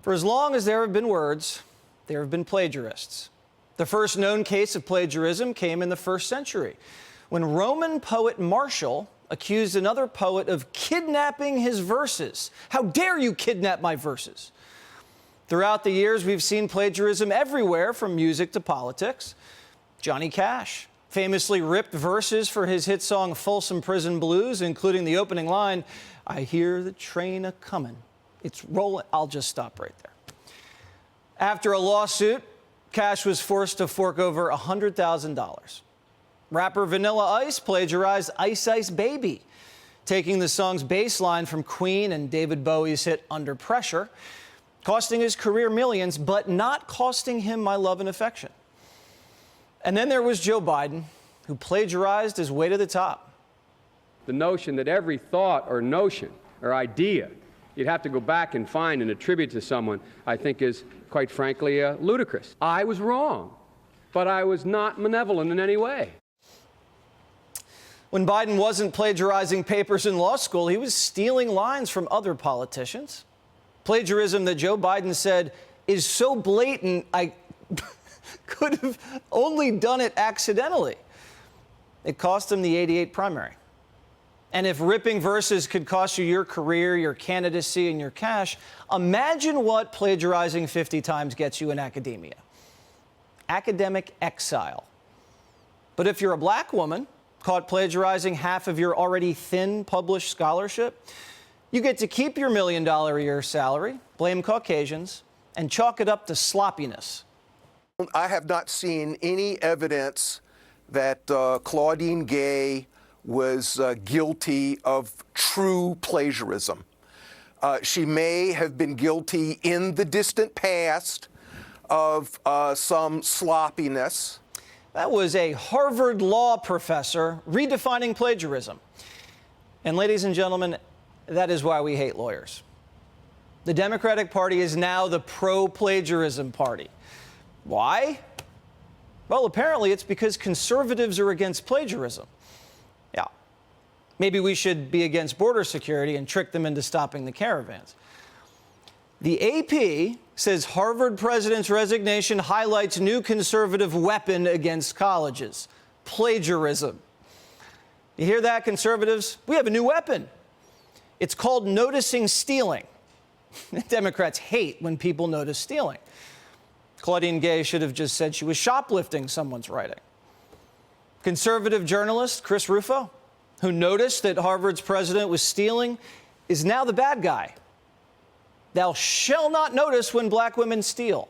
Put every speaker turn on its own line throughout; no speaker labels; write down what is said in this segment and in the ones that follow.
For as long as there have been words, there have been plagiarists. The first known case of plagiarism came in the 1st century, when Roman poet Martial accused another poet of kidnapping his verses. How dare you kidnap my verses? Throughout the years, we've seen plagiarism everywhere, from music to politics. Johnny Cash famously ripped verses for his hit song Folsom Prison Blues, including the opening line, "I hear the train a-comin'. It's rolling." I'll just stop right there. After a lawsuit, Cash was forced to fork over $100,000. Rapper Vanilla Ice plagiarized Ice Ice Baby, taking the song's bass line from Queen and David Bowie's hit Under Pressure, costing his career millions, but not costing him My Love and Affection. And then there was Joe Biden, who plagiarized his way to the top.
The notion that every thought or notion or idea you'd have to go back and find and attribute to someone, I think is, quite frankly, ludicrous. I was wrong, but I was not malevolent in any way.
When Biden wasn't plagiarizing papers in law school, he was stealing lines from other politicians. Plagiarism that Joe Biden said is so blatant, I could have only done it accidentally. It cost him the '88 primary. And if ripping verses could cost you your career, your candidacy, and your cash, imagine what plagiarizing 50 times gets you in academia. Academic exile. But if you're a black woman caught plagiarizing half of your already thin published scholarship, you get to keep your $1 million a year salary, blame Caucasians, and chalk it up to sloppiness.
I have not seen any evidence that Claudine Gay was guilty of true plagiarism. She may have been guilty in the distant past of some sloppiness.
That was a Harvard law professor redefining plagiarism. And ladies and gentlemen, that is why we hate lawyers. The Democratic Party is now the pro-plagiarism party. Why? Well, apparently it's because conservatives are against plagiarism. Yeah. Maybe we should be against border security and trick them into stopping the caravans. The AP says Harvard president's resignation highlights new conservative weapon against colleges: plagiarism. You hear that, conservatives? We have a new weapon. It's called noticing stealing. Democrats hate when people notice stealing. Claudine Gay should have just said she was shoplifting someone's writing. Conservative journalist Chris Rufo, who noticed that Harvard's president was stealing, is now the bad guy. Thou shalt not notice when black women steal.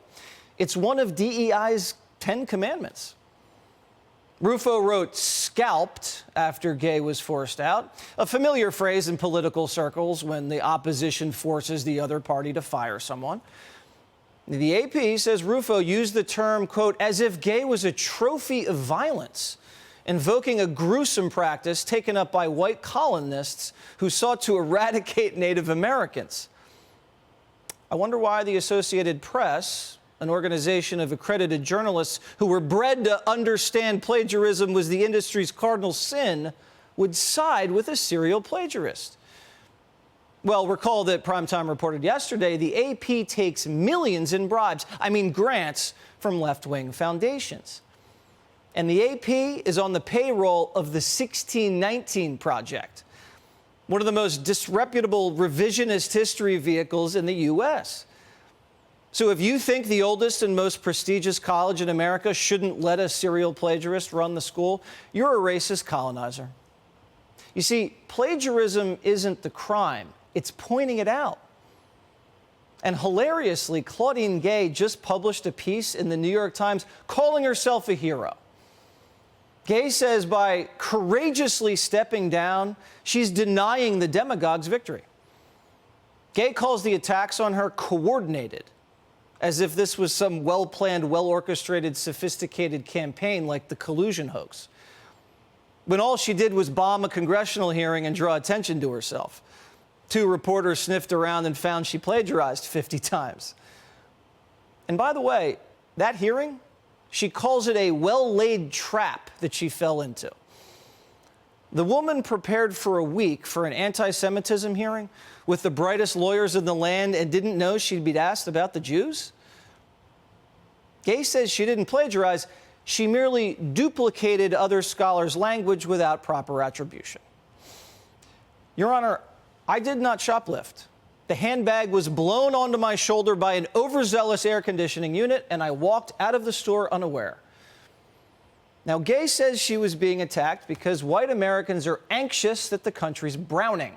It's one of DEI's 10 commandments. Rufo wrote "scalped" after Gay was forced out, a familiar phrase in political circles when the opposition forces the other party to fire someone. The AP says Rufo used the term, quote, as if Gay was a trophy of violence, invoking a gruesome practice taken up by white colonists who sought to eradicate Native Americans. I wonder why the Associated Press, an organization of accredited journalists who were bred to understand plagiarism was the industry's cardinal sin, would side with a serial plagiarist. Well, recall that Primetime reported yesterday the AP takes millions in bribes, grants, from left-wing foundations. And the AP is on the payroll of the 1619 Project, one of the most disreputable revisionist history vehicles in the U.S. So if you think the oldest and most prestigious college in America shouldn't let a serial plagiarist run the school, you're a racist colonizer. You see, plagiarism isn't the crime. It's pointing it out. And hilariously, Claudine Gay just published a piece in the New York Times calling herself a hero. Gay says by courageously stepping down, she's denying the demagogue's victory. Gay calls the attacks on her coordinated, as if this was some well-planned, well-orchestrated, sophisticated campaign like the collusion hoax, when all she did was bomb a congressional hearing and draw attention to herself. 2 reporters sniffed around and found she plagiarized 50 times. And by the way, that hearing, she calls it a well-laid trap that she fell into. The woman prepared for a week for an anti-Semitism hearing with the brightest lawyers in the land and didn't know she'd be asked about the Jews? Gay says she didn't plagiarize. She merely duplicated other scholars' language without proper attribution. Your Honor, I did not shoplift. The handbag was blown onto my shoulder by an overzealous air conditioning unit, and I walked out of the store unaware. Now, Gay says she was being attacked because white Americans are anxious that the country's browning.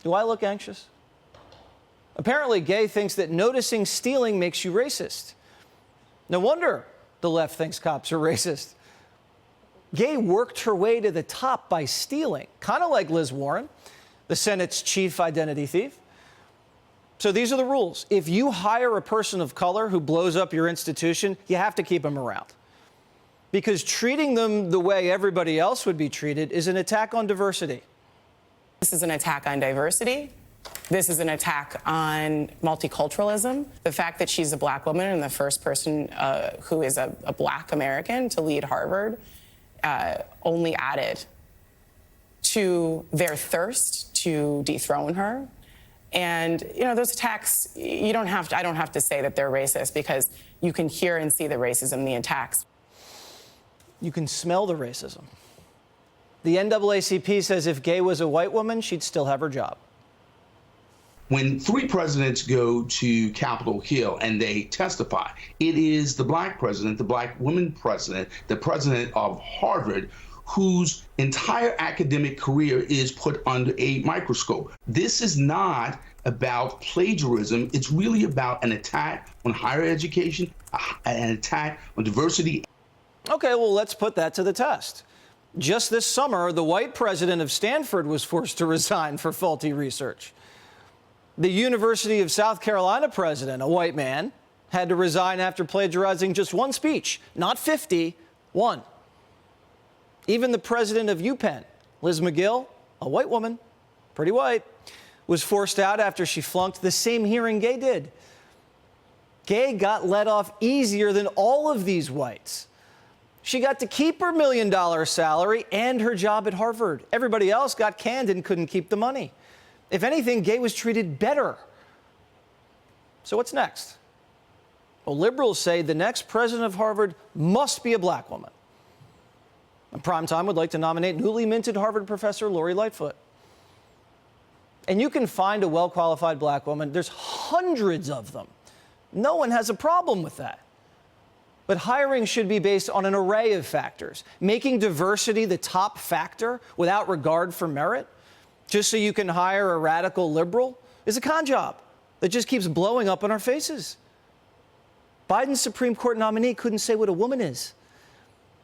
Do I look anxious? Apparently, Gay thinks that noticing stealing makes you racist. No wonder the left thinks cops are racist. Gay worked her way to the top by stealing, kind of like Liz Warren, the Senate's chief identity thief. So these are the rules. If you hire a person of color who blows up your institution, you have to keep them around. Because treating them the way everybody else would be treated is an attack on diversity.
This is an attack on diversity. This is an attack on multiculturalism. The fact that she's a black woman and the first person who is a black American to lead Harvard only added to their thirst to dethrone her. And, you know, those attacks, I don't have to say that they're racist because you can hear and see the racism in the attacks.
You can smell the racism. The NAACP says if Gay was a white woman, she'd still have her job.
When 3 presidents go to Capitol Hill and they testify, it is the black president, the black woman president, the president of Harvard, whose entire academic career is put under a microscope. This is not about plagiarism. It's really about an attack on higher education, an attack on diversity.
Okay, well, let's put that to the test. Just this summer, the white president of Stanford was forced to resign for faulty research. The University of South Carolina president, a white man, had to resign after plagiarizing just one speech, not 50, one. Even the president of UPenn, Liz McGill, a white woman, pretty white, was forced out after she flunked the same hearing Gay did. Gay got let off easier than all of these whites. She got to keep her $1 million salary and her job at Harvard. Everybody else got canned and couldn't keep the money. If anything, Gay was treated better. So what's next? Well, liberals say the next president of Harvard must be a black woman. And Primetime would like to nominate newly minted Harvard professor Lori Lightfoot. And you can find a well-qualified black woman. There's hundreds of them. No one has a problem with that. But hiring should be based on an array of factors. Making diversity the top factor without regard for merit, just so you can hire a radical liberal, is a con job that just keeps blowing up in our faces. Biden's Supreme Court nominee couldn't say what a woman is.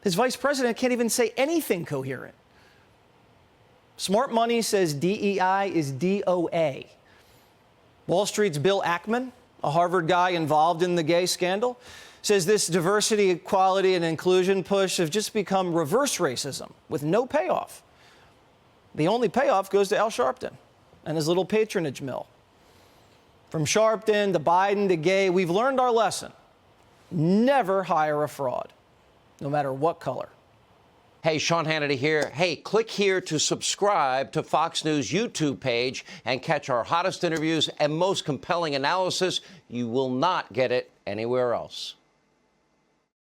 His vice president can't even say anything coherent. Smart money says DEI is DOA. Wall Street's Bill Ackman, a Harvard guy involved in the Gay scandal, says this diversity, equality, and inclusion push have just become reverse racism with no payoff. The only payoff goes to Al Sharpton and his little patronage mill. From Sharpton to Biden to Gay, we've learned our lesson. Never hire a fraud, no matter what color.
Hey, Sean Hannity here. Hey, click here to subscribe to Fox News YouTube page and catch our hottest interviews and most compelling analysis. You will not get it anywhere else.